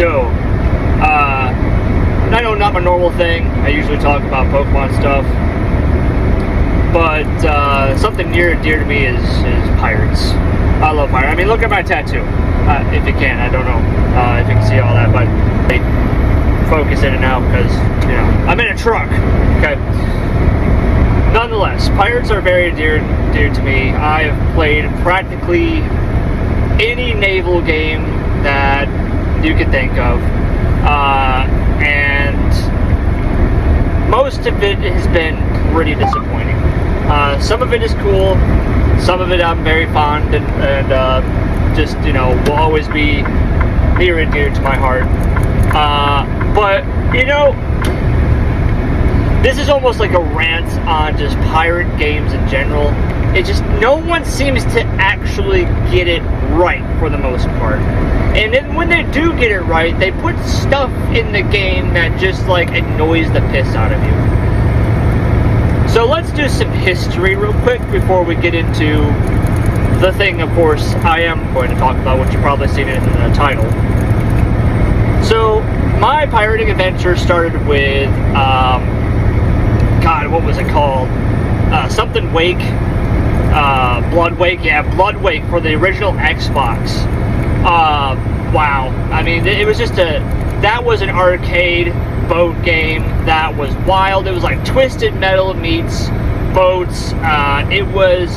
So, I know not my normal thing. I usually talk about Pokemon stuff, but something near and dear to me is pirates. I love pirates. I mean, look at my tattoo. If you can, I don't know if you can see all that, but I focus in and out because, you know, I'm in a truck. Okay. Nonetheless, pirates are very dear to me. I have played practically any naval game that you could think of, and most of it has been pretty disappointing. Some of it is cool, some of it I'm very fond and just, you know, will always be near and dear to my heart. But, you know, this is almost like a rant on just pirate games in general. It just, no one seems to actually get it right for the most part. And then when they do get it right, they put stuff in the game that just like annoys the piss out of you. So let's do some history real quick before we get into the thing, of course, I am going to talk about, which you've probably seen in the title. So, my pirating adventure started with, God, what was it called? Something Wake, Blood Wake, yeah, Blood Wake for the original Xbox. Wow, I mean, it was just that was an arcade boat game that was wild. It was like Twisted Metal meets boats. It was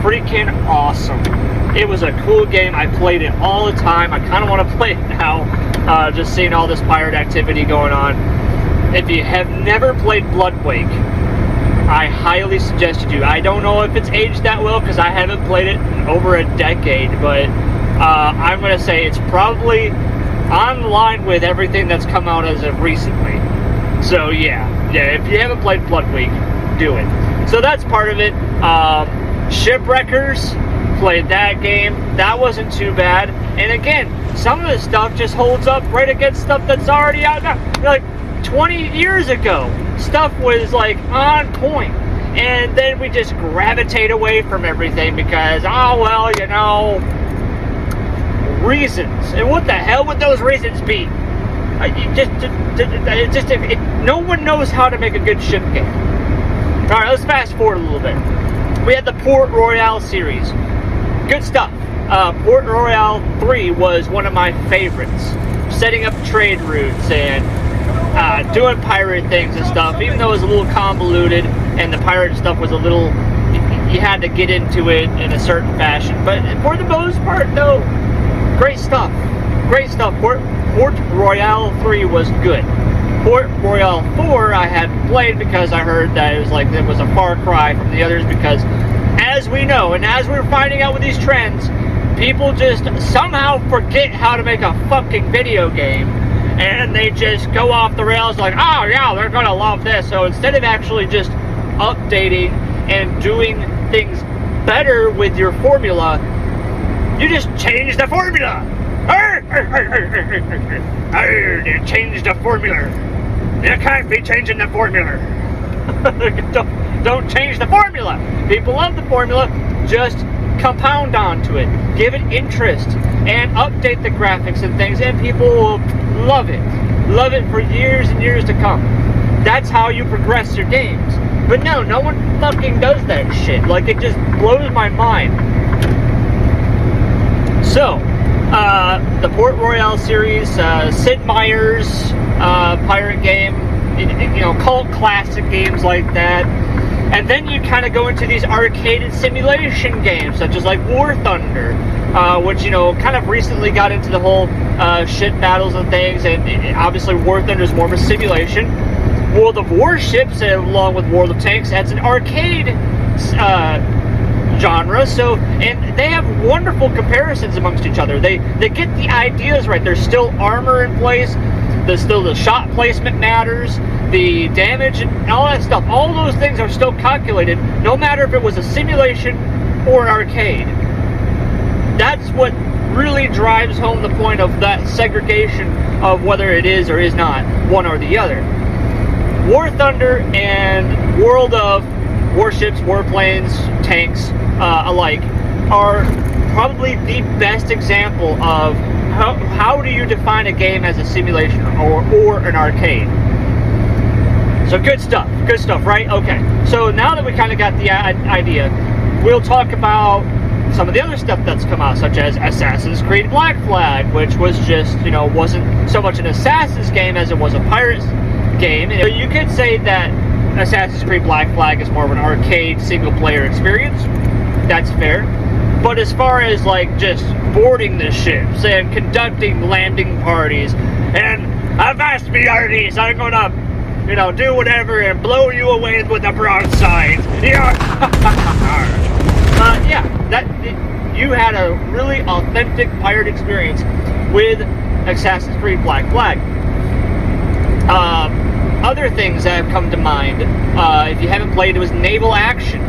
freaking awesome. It was a cool game. I played it all the time. I kind of want to play it now, just seeing all this pirate activity going on. If you have never played Blood Wake, I highly suggest you do. I don't know if it's aged that well because I haven't played it in over a decade, but I'm going to say it's probably on line with everything that's come out as of recently. So yeah, if you haven't played Blood Wake, do it. So that's part of it. Shipwreckers, played that game. That wasn't too bad. And again, some of the stuff just holds up right against stuff that's already out now. Like 20 years ago, stuff was like on point. And then we just gravitate away from everything because, oh well, you know, reasons. And what the hell would those reasons be? No one knows how to make a good ship game. Alright, let's fast forward a little bit. We had the Port Royale series. Good stuff. Port Royale 3 was one of my favorites. Setting up trade routes and doing pirate things and stuff, even though it was a little convoluted and the pirate stuff was a little, you had to get into it in a certain fashion. But for the most part, though, great stuff. Great stuff. Port Royale 3 was good. Port Royale 4 I hadn't played because I heard that it was a far cry from the others because, as we know, and as we're finding out with these trends, people just somehow forget how to make a fucking video game, and they just go off the rails like, oh yeah, they're gonna love this. So instead of actually just updating and doing things better with your formula, you just change the formula. You changed the formula. You can't be changing the formula. Don't change the formula. People love the formula. Just compound onto it. Give it interest and update the graphics and things, and people will love it. Love it for years and years to come. That's how you progress your games. But no one fucking does that shit. Like, it just blows my mind. So, the Port Royale series, Sid Meier's pirate game, you know, cult classic games like that. And then you kind of go into these arcaded simulation games, such as like War Thunder, which, you know, kind of recently got into the whole ship battles and things. And obviously War Thunder is more of a simulation. World of Warships, along with World of Tanks, that's an arcade genre. So, and they have wonderful comparisons amongst each other. They get the ideas right. There's still armor in place. There's still the shot placement matters, the damage and all that stuff. All those things are still calculated, no matter if it was a simulation or an arcade. That's what really drives home the point of that segregation of whether it is or is not one or the other. War Thunder and World of Warships, warplanes, tanks alike are probably the the best example of how do you define a game as a simulation or an arcade. So good stuff, right? Okay, so now that we kind of got the idea, we'll talk about some of the other stuff that's come out, such as Assassin's Creed Black Flag, which was just, wasn't so much an Assassin's game as it was a Pirates game. And you could say that Assassin's Creed Black Flag is more of an arcade single-player experience. That's fair. But as far as, like, just boarding the ships and conducting landing parties, and avast me, arties, I'm gonna, do whatever and blow you away with the broadsides. Yeah. You had a really authentic pirate experience with Assassin's Creed Black Flag. Other things that have come to mind, if you haven't played, it was Naval Action.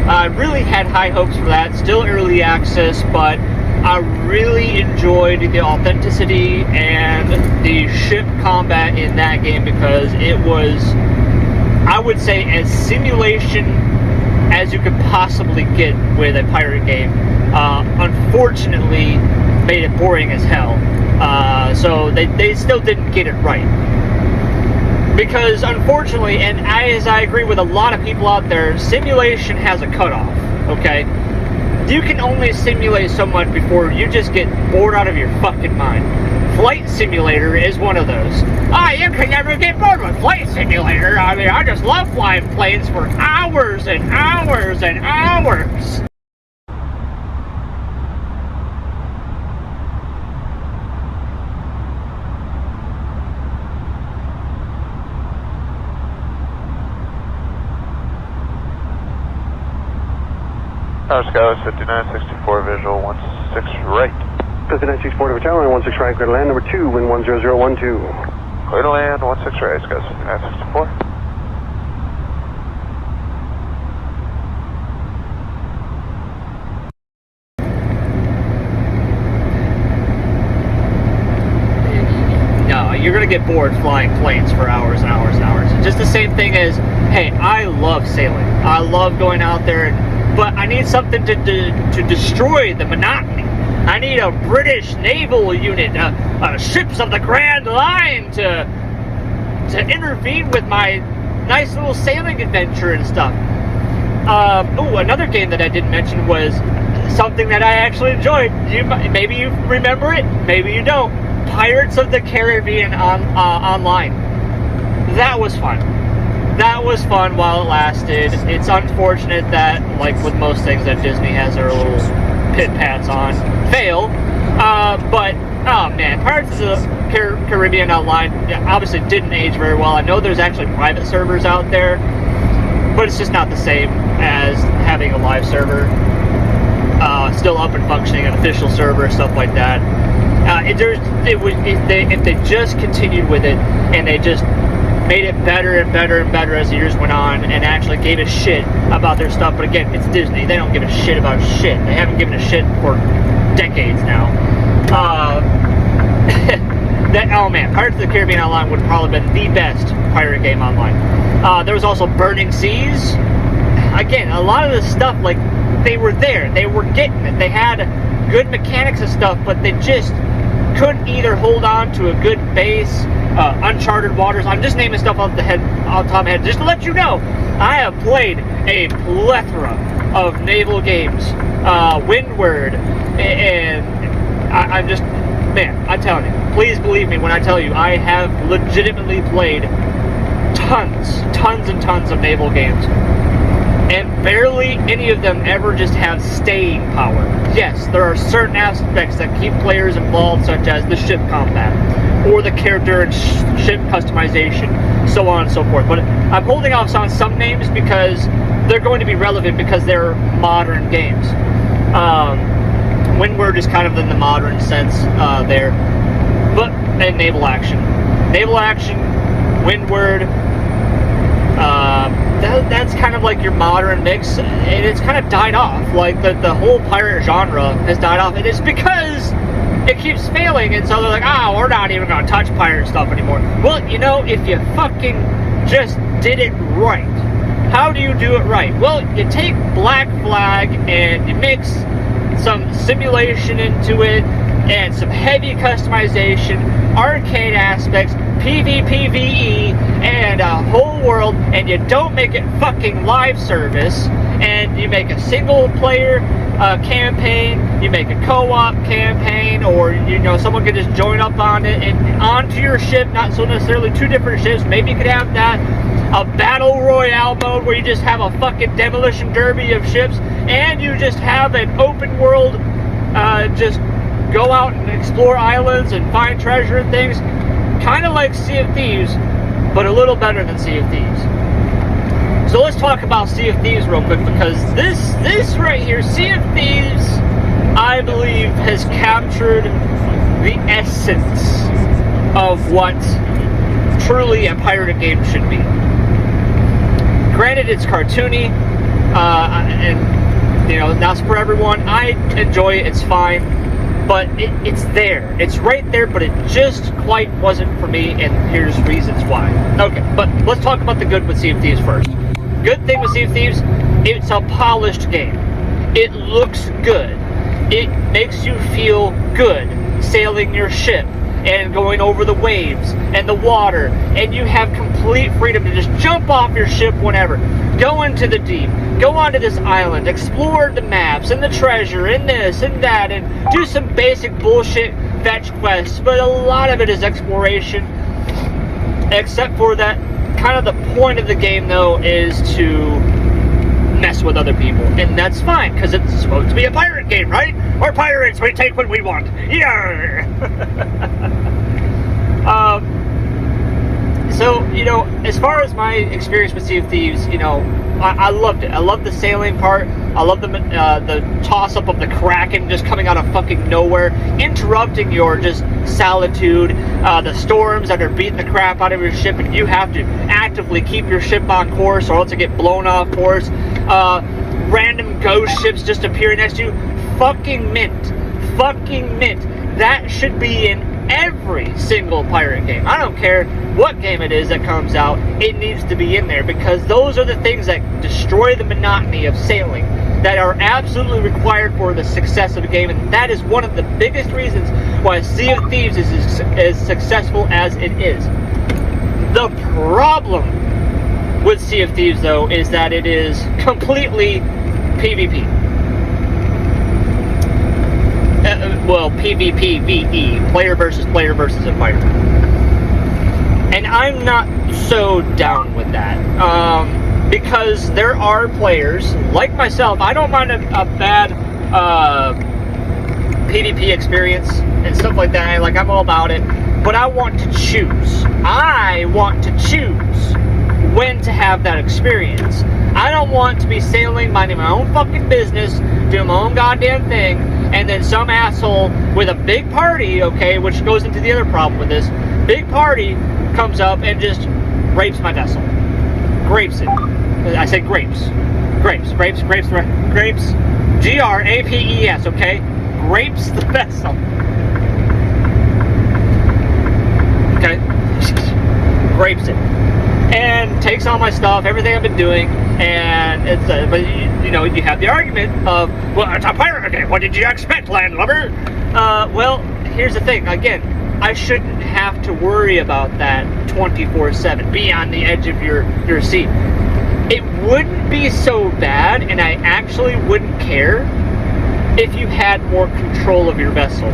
I really had high hopes for that. Still early access, but I really enjoyed the authenticity and the ship combat in that game because it was, I would say, as simulation as you could possibly get with a pirate game. Unfortunately, made it boring as hell. So they still didn't get it right. Because unfortunately, and as I agree with a lot of people out there, simulation has a cutoff, okay? You can only simulate so much before you just get bored out of your fucking mind. Flight Simulator is one of those. You can never get bored with Flight Simulator. I mean, I just love flying planes for hours and hours and hours. Tower Skyline 5964, visual 16 right. 5964 to return, line 16 right, clear to land, number 2, wind 10012. Clear to land, 16 right, Sky 5964. No, you're gonna get bored flying planes for hours and hours and hours. It's just the same thing as, hey, I love sailing. I love going out there, but I need something to destroy the monotony. I need a British naval unit, ships of the Grand Line to intervene with my nice little sailing adventure and stuff. Another game that I didn't mention was something that I actually enjoyed. Maybe you remember it, maybe you don't. Pirates of the Caribbean online. That was fun. That was fun while it lasted. It's unfortunate that, like with most things that Disney has their little pit pats on, fail. But oh man, Pirates of the Caribbean online obviously didn't age very well. I know there's actually private servers out there, but it's just not the same as having a live server. Still up and functioning, an official server, stuff like that. If they just continued with it and they just made it better and better and better as the years went on and actually gave a shit about their stuff. But again, it's Disney. They don't give a shit about shit. They haven't given a shit for decades now. Oh man, Pirates of the Caribbean Online would have probably been the best pirate game online. There was also Burning Seas. Again, a lot of this stuff, like, they were there. They were getting it. They had good mechanics and stuff, but they just couldn't either hold on to a good base. Uncharted Waters. I'm just naming stuff off the top of my head, just to let you know. I have played a plethora of naval games, Windward, and I'm just, man, I'm telling you, please believe me when I tell you, I have legitimately played tons and tons of naval games. And barely any of them ever just have staying power. Yes, there are certain aspects that keep players involved, such as the ship combat, or the character and ship customization, so on and so forth. But I'm holding off on some names because they're going to be relevant because they're modern games. Windward is kind of in the modern sense there. And Naval Action. Naval Action, Windward, that's kind of like your modern mix, and it's kind of died off. Like the whole pirate genre has died off, and it's because it keeps failing, and so they're like, we're not even gonna touch pirate stuff anymore. Well, if you fucking just did it right. How do you do it right? Well, you take Black Flag and you mix some simulation into it, and some heavy customization, arcade aspects, PvPvE, and a whole world, and you don't make it fucking live service, and you make a single player campaign, you make a co-op campaign, or someone could just join up on it and onto your ship, not so necessarily two different ships. Maybe you could have that a battle royale mode where you just have a fucking demolition derby of ships, and you just have an open world, just go out and explore islands and find treasure and things, kind of like Sea of Thieves, but a little better than Sea of Thieves. So let's talk about Sea of Thieves real quick, because this right here, Sea of Thieves, I believe has captured the essence of what truly a pirated game should be. Granted, it's cartoony, and that's for everyone. I enjoy it, it's fine, but it's there. It's right there, but it just quite wasn't for me, and here's reasons why. Okay, but let's talk about the good with Sea of Thieves first. Good thing with Sea of Thieves, it's a polished game. It looks good. It makes you feel good sailing your ship and going over the waves and the water, and you have complete freedom to just jump off your ship whenever, go into the deep, go onto this island, explore the maps and the treasure and this and that, and do some basic bullshit fetch quests, but a lot of it is exploration, except for that kind of the point of the game, though, is to mess with other people, and that's fine, because it's supposed to be a pirate game, right? We're pirates, we take what we want. Yeah. So, as far as my experience with Sea of Thieves, I loved it. I loved the sailing part. I loved the toss-up of the Kraken just coming out of fucking nowhere, interrupting your just solitude, the storms that are beating the crap out of your ship, and you have to actively keep your ship on course or else it get blown off course. Random ghost ships just appearing next to you. Fucking mint. That should be in every single pirate game. I don't care what game it is that comes out, it needs to be in there, because those are the things that destroy the monotony of sailing, that are absolutely required for the success of the game, and that is one of the biggest reasons why Sea of Thieves is as successful as it is. The problem with Sea of Thieves, though, is that it is completely PvP. PvPvE, player versus environment. And I'm not so down with that. Because there are players, like myself, I don't mind a bad PvP experience and stuff like that. I'm all about it. But I want to choose. I want to choose when to have that experience. I don't want to be sailing, minding my own fucking business, doing my own goddamn thing, and then some asshole with a big party, okay, which goes into the other problem with this, big party comes up and just rapes my vessel. Grapes it. I said grapes. Grapes. Grapes. Grapes, okay? Grapes the vessel. Okay? Grapes it. And takes all my stuff, everything I've been doing, and it's but you have the argument of, well, it's a pirate game, what did you expect, landlubber? Well, here's the thing, again, I shouldn't have to worry about that 24/7, be on the edge of your seat. It wouldn't be so bad, and I actually wouldn't care if you had more control of your vessel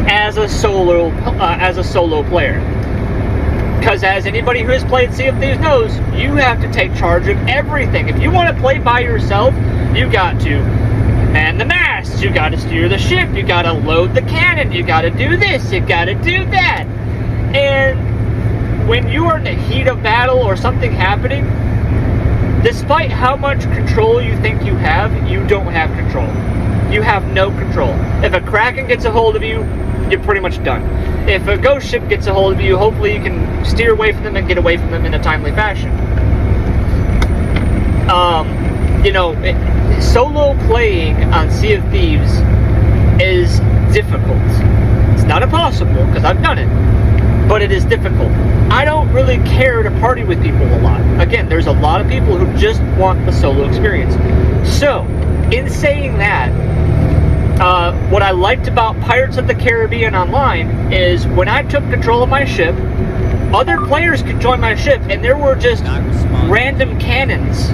as a solo player. Because as anybody who has played Sea of Thieves knows, you have to take charge of everything. If you want to play by yourself, you got to man the mast, you got to steer the ship, you got to load the cannon, you got to do this, you got to do that. And when you are in the heat of battle or something happening, despite how much control you think you have, you don't have control. You have no control. If a Kraken gets a hold of you, you're pretty much done. If a ghost ship gets a hold of you, hopefully you can steer away from them and get away from them in a timely fashion. Solo playing on Sea of Thieves is difficult. It's not impossible, because I've done it, but it is difficult. I don't really care to party with people a lot. Again, there's a lot of people who just want the solo experience. So, in saying that, What I liked about Pirates of the Caribbean Online is when I took control of my ship, other players could join my ship, and there were just random cannons,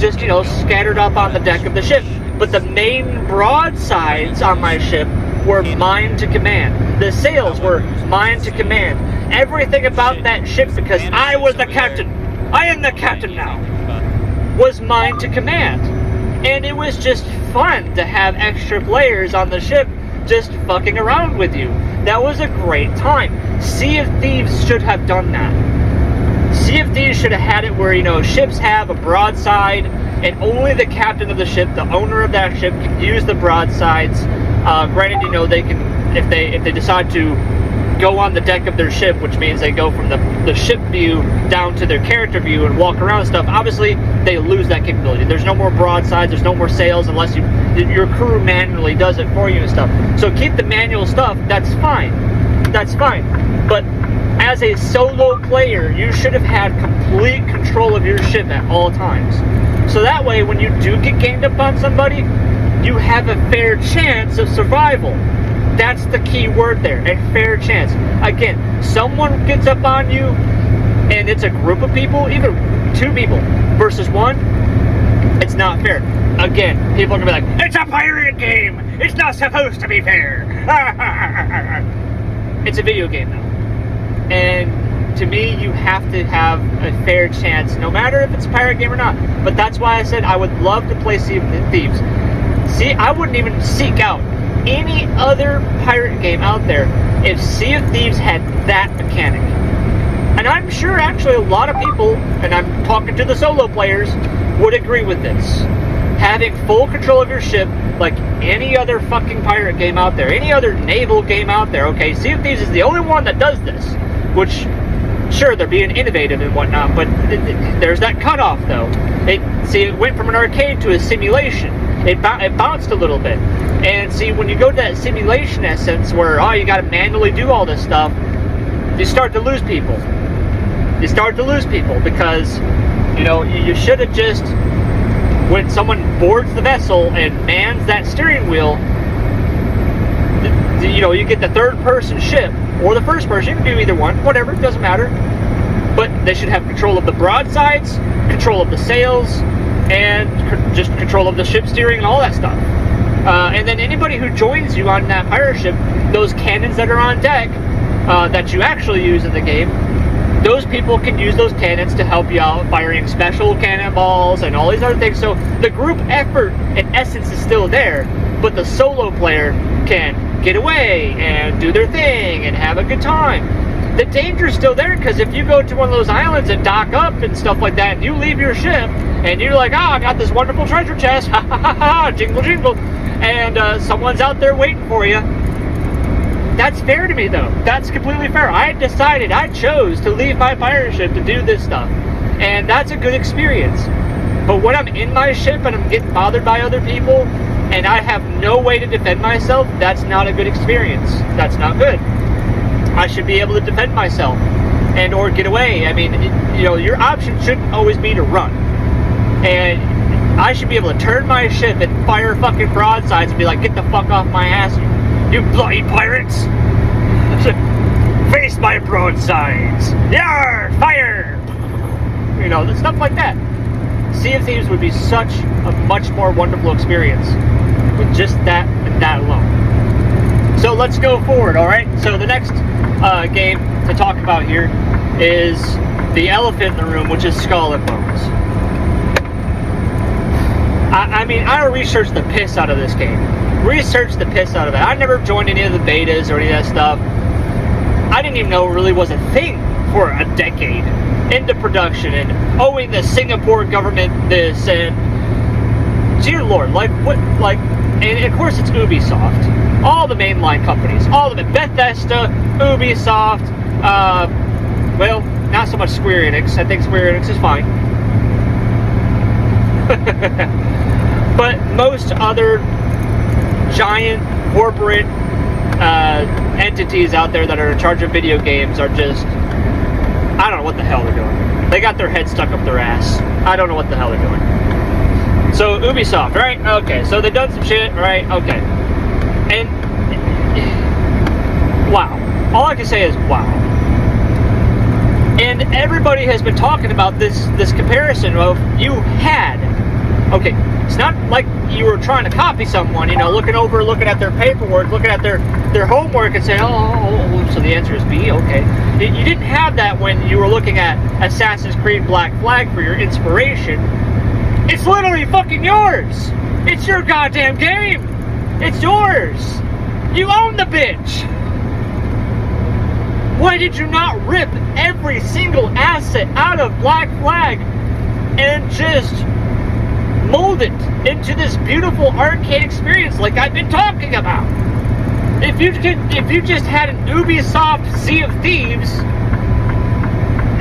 just, you know, scattered up on the deck of the ship. But the main broadsides on my ship were mine to command. The sails were mine to command. Everything about that ship, because I was the captain, I am the captain now, was mine to command. And it was just fun to have extra players on the ship just fucking around with you. That was a great time. Sea of Thieves should have done that. Sea of Thieves should have had it where, you know, ships have a broadside and only the captain of the ship, the owner of that ship, can use the broadsides. Granted, you know, they can, if they decide to go on the deck of their ship, which means they go from the ship view down to their character view and walk around and stuff, obviously they lose that capability. There's no more broadsides, there's no more sails unless your crew manually does it for you and stuff. So keep the manual stuff, that's fine. That's fine. But as a solo player, you should have had complete control of your ship at all times. So that way, when you do get ganged up on somebody, you have a fair chance of survival. That's the key word there, a fair chance. Again, someone gets up on you, and it's a group of people, even 2 people versus 1, it's not fair. Again, people are gonna be like, it's a pirate game! It's not supposed to be fair! It's a video game though. And to me, you have to have a fair chance, no matter if it's a pirate game or not. But that's why I said I would love to play Sea of Thieves. See, I wouldn't even seek out any other pirate game out there if Sea of Thieves had that mechanic. And I'm sure actually a lot of people, and I'm talking to the solo players, would agree with this. Having full control of your ship like any other fucking pirate game out there, any other naval game out there, okay? Sea of Thieves is the only one that does this, which, sure, they're being innovative and whatnot, but there's that cutoff though. It went from an arcade to a simulation. It bounced a little bit. And see, when you go to that simulation essence where, oh, you gotta manually do all this stuff, you start to lose people. You start to lose people because, you know, you should have just, when someone boards the vessel and mans that steering wheel, you know, you get the third person ship or the first person, you can do either one, whatever, it doesn't matter. But they should have control of the broadsides, control of the sails, and just control of the ship steering and all that stuff. And then anybody who joins you on that pirate ship, those cannons that are on deck, that you actually use in the game, those people can use those cannons to help you out, firing special cannonballs and all these other things. So the group effort, in essence, is still there, but the solo player can get away and do their thing and have a good time. The danger's still there, because if you go to one of those islands and dock up and stuff like that, and you leave your ship, and you're like, oh, I got this wonderful treasure chest, ha ha ha ha, jingle jingle, and someone's out there waiting for you. That's fair to me, though. That's completely fair. I chose to leave my pirate ship to do this stuff, and that's a good experience. But when I'm in my ship and I'm getting bothered by other people, and I have no way to defend myself, that's not a good experience. That's not good. I should be able to defend myself and or get away. I mean, you know, your option shouldn't always be to run. And I should be able to turn my ship and fire fucking broadsides and be like, get the fuck off my ass, you bloody pirates! Face my broadsides! Yarr! Fire! You know, stuff like that. Sea of Thieves would be such a much more wonderful experience with just that and that alone. So let's go forward, alright? So the next game to talk about here is the elephant in the room, which is Skull and Bones. I mean, I researched the piss out of this game. Researched the piss out of it. I never joined any of the betas or any of that stuff. I didn't even know it really was a thing for a decade into production and owing the Singapore government this and dear Lord, like what, like, and of course it's Ubisoft. All the mainline companies, all of it. Bethesda, Ubisoft, well, not so much Square Enix. I think Square Enix is fine. But most other giant corporate entities out there that are in charge of video games are just, I don't know what the hell they're doing. They got their head stuck up their ass. I don't know what the hell they're doing. So Ubisoft, right? Okay, so they've done some shit, right? Okay. can say is wow. And everybody has been talking about this comparison of you had. Okay, it's not like you were trying to copy someone, you know, looking at their paperwork, looking at their homework and saying, oh, so the answer is B, okay. You didn't have that when you were looking at Assassin's Creed Black Flag for your inspiration. It's literally fucking yours. It's your goddamn game. It's yours. You own the bitch. Why did you not rip every single asset out of Black Flag and just mold it into this beautiful arcade experience like I've been talking about? If you just had an Ubisoft Sea of Thieves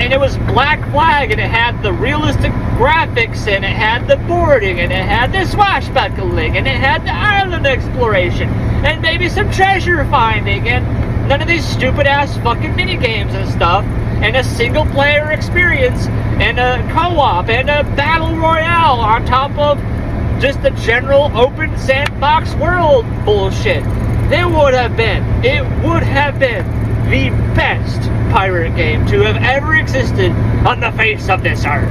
and it was Black Flag and it had the realistic graphics and it had the boarding and it had the swashbuckling and it had the island exploration and maybe some treasure finding and none of these stupid ass fucking mini games and stuff, and a single player experience and a co-op and a battle royale on top of just the general open sandbox world bullshit. It would have been the best pirate game to have ever existed on the face of this earth.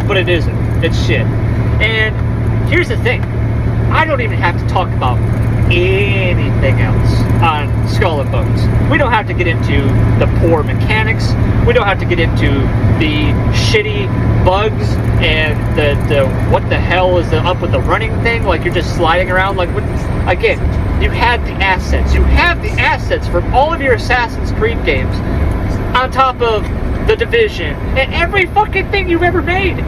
But it isn't. It's shit. And here's the thing. I don't even have to talk about anything else on Skull and Bones. We don't have to get into the poor mechanics. We don't have to get into the shitty bugs and the what the hell is up with the running thing? Like you're just sliding around. Like what? Again, you had the assets. You have the assets from all of your Assassin's Creed games, on top of the Division and every fucking thing you've ever made.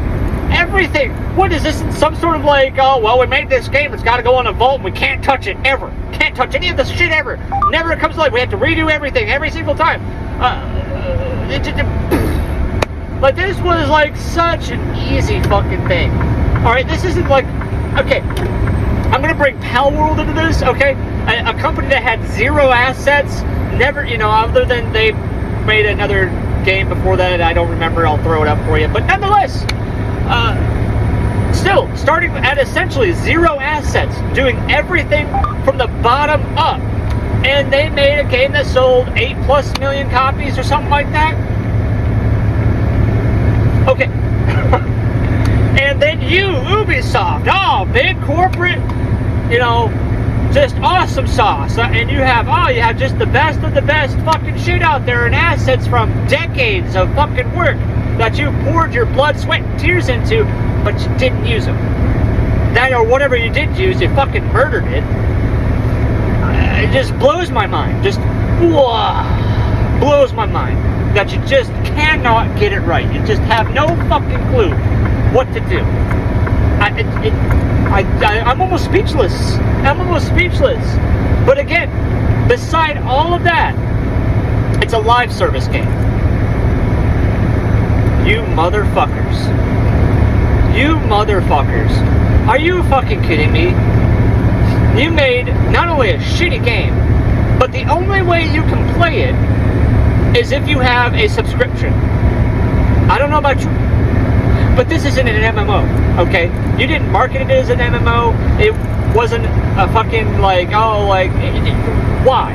Everything. What is this? Some sort of like, oh, well, we made this game. It's got to go in a vault. And we can't touch it ever. Can't touch any of this shit ever. Never comes to life. We have to redo everything every single time. Like, this was like such an easy fucking thing. All right, this isn't like, okay, I'm going to bring Pal World into this, okay? A company that had zero assets, never, you know, other than they made another game before that. I don't remember. I'll throw it up for you. But nonetheless, still, starting at essentially zero assets, doing everything from the bottom up. And they made a game that sold 8+ million copies or something like that. Okay. And then you, Ubisoft, oh, big corporate, you know, just awesome sauce. And you have just the best of the best fucking shit out there and assets from decades of fucking work that you poured your blood, sweat, and tears into, but you didn't use them. That or whatever you did use, you fucking murdered it. It just blows my mind. Just blows my mind that you just cannot get it right. You just have no fucking clue what to do. I'm almost speechless. I'm almost speechless. But again, beside all of that, it's a live service game. You motherfuckers. You motherfuckers. Are you fucking kidding me? You made not only a shitty game, but the only way you can play it is if you have a subscription. I don't know about you, but this isn't an MMO, okay? You didn't market it as an MMO. It wasn't a fucking like, oh, like, why?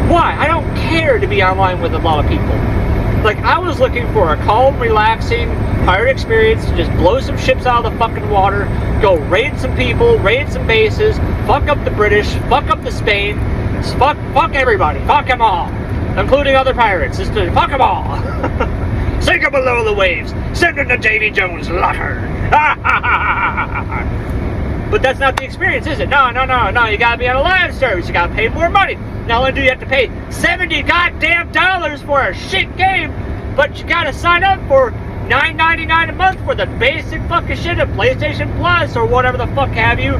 Why? I don't care to be online with a lot of people. Like, I was looking for a calm, relaxing pirate experience to just blow some ships out of the fucking water, go raid some people, raid some bases, fuck up the British, fuck up the Spain, fuck everybody, fuck them all, including other pirates, just to fuck them all. Sink them below the waves, send them to Davy Jones' locker. But that's not the experience, is it? No, you gotta be on a live service, you gotta pay more money. Not only do you have to pay $70 goddamn dollars for a shit game, but you gotta sign up for $9.99 a month for the basic fucking shit of PlayStation Plus or whatever the fuck have you,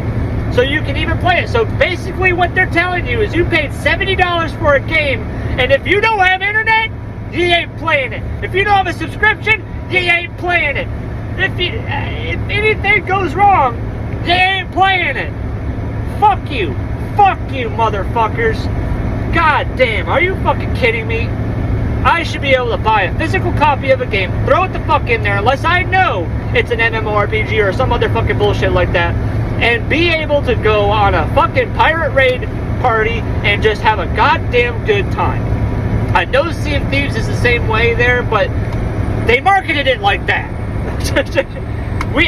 so you can even play it. So basically what they're telling you is you paid $70 for a game, and if you don't have internet, you ain't playing it. If you don't have a subscription, you ain't playing it. If anything goes wrong, you ain't playing it. Fuck you, motherfuckers. God damn, are you fucking kidding me? I should be able to buy a physical copy of a game, throw it the fuck in there, unless I know it's an MMORPG or some other fucking bullshit like that, and be able to go on a fucking pirate raid party and just have a goddamn good time. I know Sea of Thieves is the same way there, but they marketed it like that.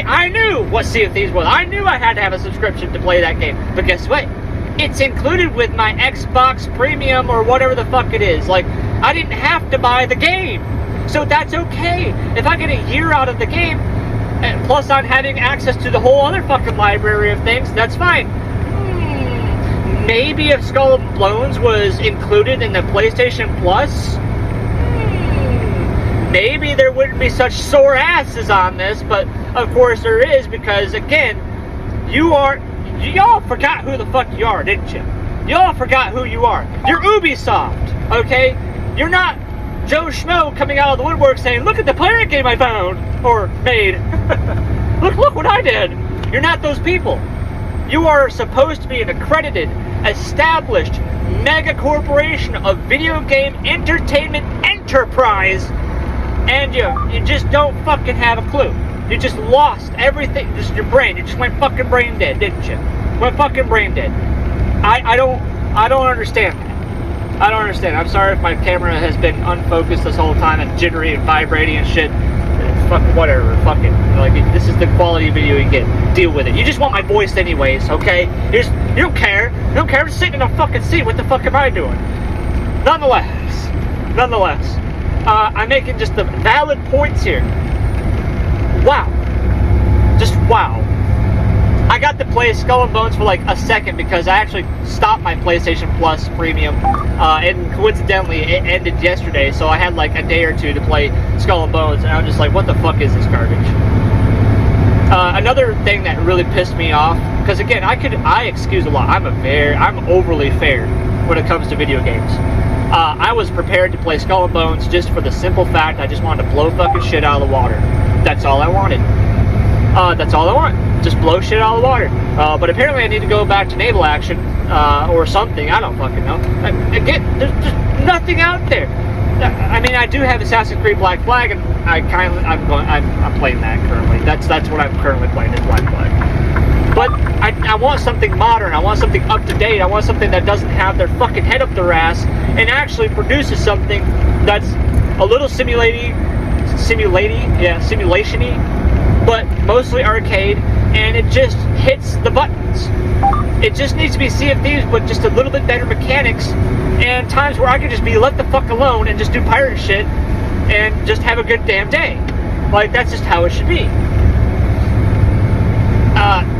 I knew what Sea of Thieves was. I knew I had to have a subscription to play that game. But guess what? It's included with my Xbox Premium or whatever the fuck it is. Like, I didn't have to buy the game. So that's okay. If I get a year out of the game, and plus I'm having access to the whole other fucking library of things, that's fine. Maybe if Skull and Bones was included in the PlayStation Plus, maybe there wouldn't be such sore asses on this, but of course there is, because again, y'all forgot who the fuck you are, didn't you? Y'all forgot who you are. You're Ubisoft, okay? You're not Joe Schmo coming out of the woodwork saying, look at the pirate game I found, or made. look what I did. You're not those people. You are supposed to be an accredited, established, mega corporation of video game entertainment enterprise, and you just don't fucking have a clue. You just lost everything. Just your brain. You just went fucking brain dead, didn't you? Went fucking brain dead. I don't understand that. I don't understand. I'm sorry if my camera has been unfocused this whole time and jittery and vibrating and shit. Fuck whatever. Fuck it. Like, this is the quality video you get. Deal with it. You just want my voice anyways, okay? You don't care. You don't care. I'm sitting in a fucking seat. What the fuck am I doing? Nonetheless, I'm making just the valid points here. Wow. Just wow. I got to play Skull and Bones for like a second because I actually stopped my PlayStation Plus Premium, and coincidentally it ended yesterday, so I had like a day or two to play Skull and Bones, and I'm just like, what the fuck is this garbage? Another thing that really pissed me off, because again, I excuse a lot. I'm overly fair when it comes to video games. I was prepared to play Skull and Bones just for the simple fact I just wanted to blow fucking shit out of the water. That's all I wanted. That's all I want. Just blow shit out of the water. But apparently I need to go back to naval action, or something. I don't fucking know. Again, there's just nothing out there. I mean, I do have Assassin's Creed Black Flag, and I'm playing that currently. That's what I'm currently playing, is Black Flag. But I want something modern. I want something up to date. I want something that doesn't have their fucking head up their ass and actually produces something that's a little simulation-y, but mostly arcade, and it just hits the buttons. It just needs to be Sea of Thieves, but just a little bit better mechanics, and times where I could just be let the fuck alone and just do pirate shit and just have a good damn day. Like, that's just how it should be.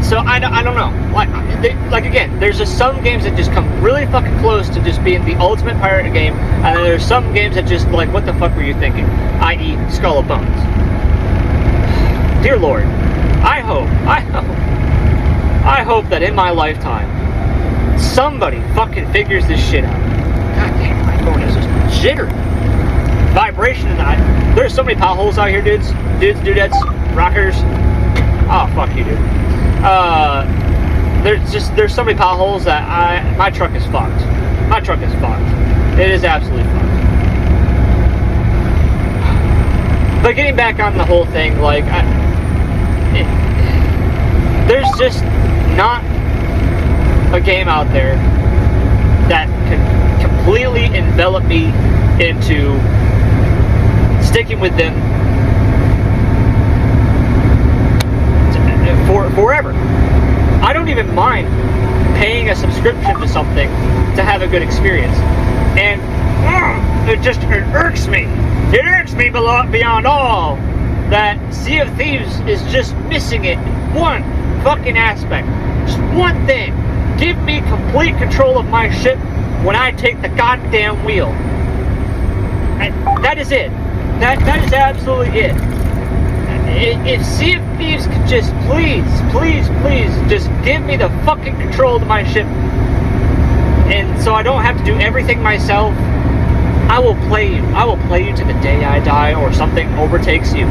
So I don't know. Like again, there's just some games that just come really fucking close to just being the ultimate pirate game, and then there's some games that just like, what the fuck were you thinking? I.e., Skull and Bones. Dear Lord, I hope that in my lifetime somebody fucking figures this shit out. God damn, my phone is just jittery. Vibration and there's so many potholes out here, dudettes, rockers. Oh, fuck you, dude. There's so many potholes that my truck is fucked. My truck is fucked. It is absolutely fucked. But getting back on the whole thing, like, there's just not a game out there that can completely envelop me into sticking with them forever. I don't even mind paying a subscription to something to have a good experience, and it irks me. It irks me beyond all that Sea of Thieves is just missing it. One fucking aspect. Just one thing. Give me complete control of my ship when I take the goddamn wheel. And that is it. That is absolutely it. If Sea of Thieves could just please just give me the fucking control of my ship, and so I don't have to do everything myself, I will play you. I will play you to the day I die or something overtakes you.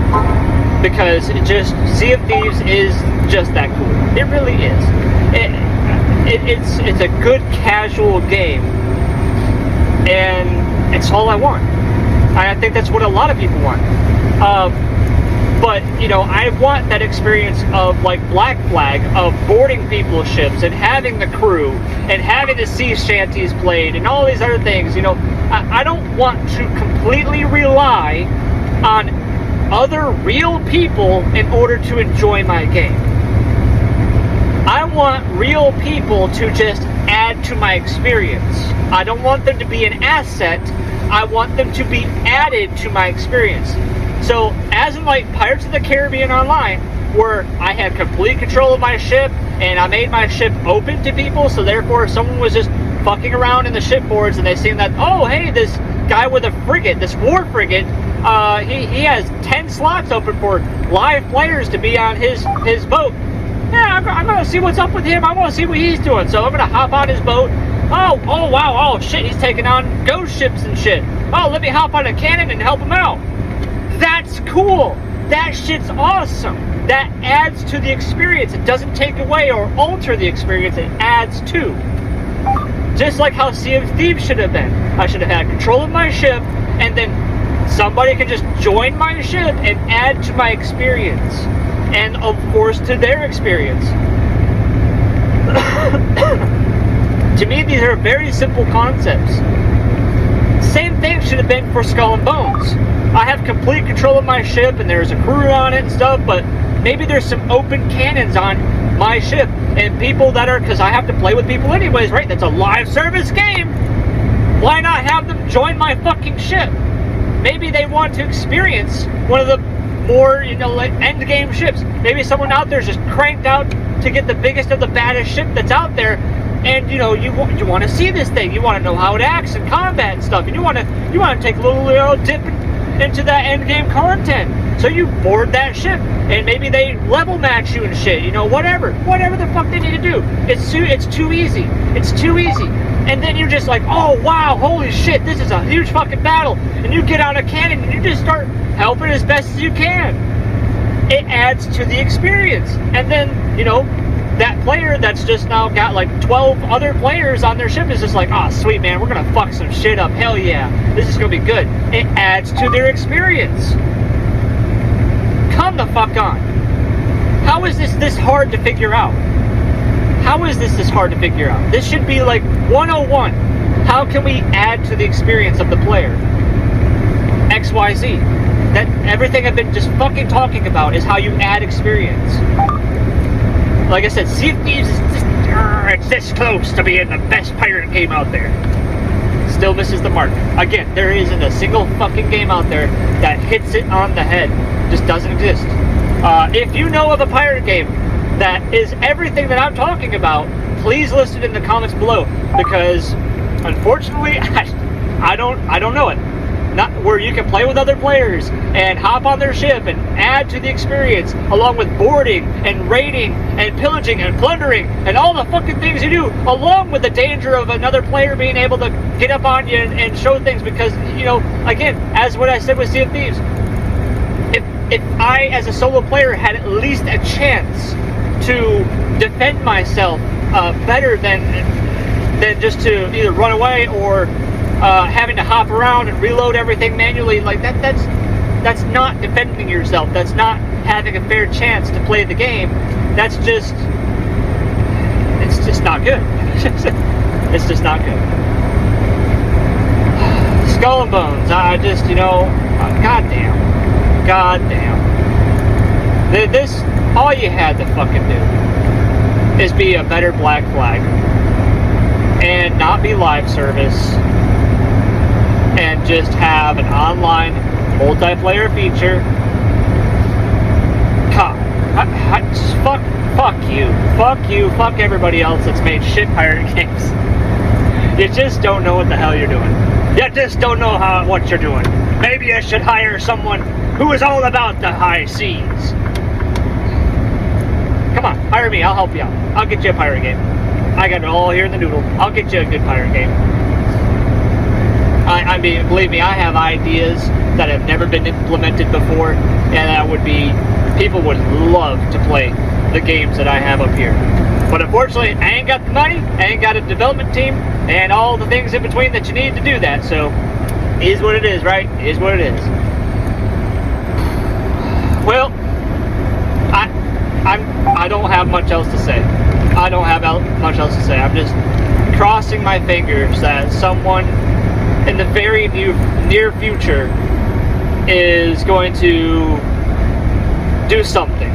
Because Sea of Thieves is just that cool. It really is. It's a good casual game, and it's all I want. I think that's what a lot of people want. But, you know, I want that experience of, like, Black Flag, of boarding people's ships and having the crew and having the sea shanties played and all these other things. You know, I don't want to completely rely on other real people in order to enjoy my game. I want real people to just add to my experience. I don't want them to be an asset. I want them to be added to my experience. So, as in like Pirates of the Caribbean Online, where I had complete control of my ship, and I made my ship open to people, so therefore if someone was just fucking around in the shipboards and they seen that, oh hey, this guy with a frigate, this war frigate, he has 10 slots open for live players to be on his boat. Yeah, I'm gonna see what's up with him. I want to see what he's doing. So I'm gonna hop on his boat. Oh wow, oh shit, he's taking on ghost ships and shit. Oh, let me hop on a cannon and help him out. That's cool. That shit's awesome. That adds to the experience. It doesn't take away or alter the experience. It adds to. Just like how Sea of Thieves should have been. I should have had control of my ship, and then somebody can just join my ship and add to my experience. And of course to their experience. To me, these are very simple concepts. Same thing should have been for Skull and Bones. I have complete control of my ship and there's a crew on it and stuff, but maybe there's some open cannons on my ship, and people that are, because I have to play with people anyways, right? That's a live service game. Why not have them join my fucking ship? Maybe they want to experience one of the more, you know, like end game ships. Maybe someone out there is just cranked out to get the biggest of the baddest ship that's out there, and you know, you want to see this thing. You want to know how it acts in combat and stuff, and you want to take a little dip into that end game content. So you board that ship, and maybe they level match you and shit. You know, whatever the fuck they need to do. It's too easy. It's too easy. And then you're just like, oh wow, holy shit, this is a huge fucking battle. And you get on a cannon and you just start helping as best as you can. It adds to the experience. And then, you know, that player that's just now got like 12 other players on their ship is just like, oh sweet man, we're gonna fuck some shit up, hell yeah, this is gonna be good. It adds to their experience. Come the fuck on. How is this hard to figure out? How is this hard to figure out? This should be like 101. How can we add to the experience of the player? XYZ. That everything I've been just fucking talking about is how you add experience. Like I said, Sea of Thieves is just, it's this close to being the best pirate game out there. Still misses the mark. Again, there isn't a single fucking game out there that hits it on the head. Just doesn't exist. If you know of a pirate game that is everything that I'm talking about, please list it in the comments below, because unfortunately I don't know it. Not where you can play with other players and hop on their ship and add to the experience, along with boarding and raiding and pillaging and plundering and all the fucking things you do, along with the danger of another player being able to get up on you and show things. Because, you know, again, as what I said with Sea of Thieves, if I as a solo player had at least a chance to defend myself better than just to either run away or having to hop around and reload everything manually, like that's not defending yourself. That's not having a fair chance to play the game. It's just not good. It's just not good. Skull and Bones, I just, you know, goddamn. This, all you had to fucking do is be a better Black Flag and not be live service, and just have an online multiplayer feature. God, fuck you, fuck everybody else that's made shit pirate games. You just don't know what the hell you're doing. You just don't know what you're doing. Maybe I should hire someone who is all about the high seas. Come on, hire me, I'll help you out. I'll get you a pirate game. I got it all here in the noodle. I'll get you a good pirate game. I mean, believe me, I have ideas that have never been implemented before, and that would be, people would love to play the games that I have up here. But unfortunately, I ain't got the money, I ain't got a development team, and all the things in between that you need to do that. So, it is what it is, right? It is what it is. Well, I don't have much else to say. I don't have much else to say. I'm just crossing my fingers that someone in the very near future is going to do something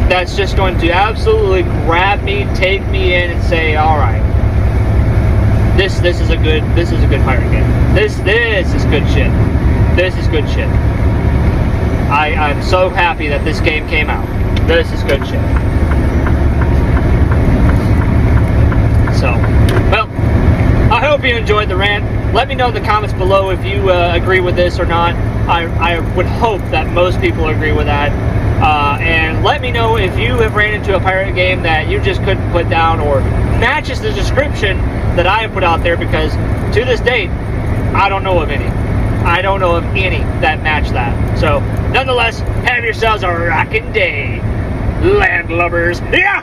that's just going to absolutely grab me, take me in, and say, "All right, this is a good pirate game. This is good shit. This is good shit." I'm so happy that this game came out. This is good shit. So, well, I hope you enjoyed the rant. Let me know in the comments below if you agree with this or not. I would hope that most people agree with that. And let me know if you have ran into a pirate game that you just couldn't put down or matches the description that I have put out there, because to this date, I don't know of any. I don't know of any that match that. So, nonetheless, have yourselves a rockin' day, landlubbers. Yeah!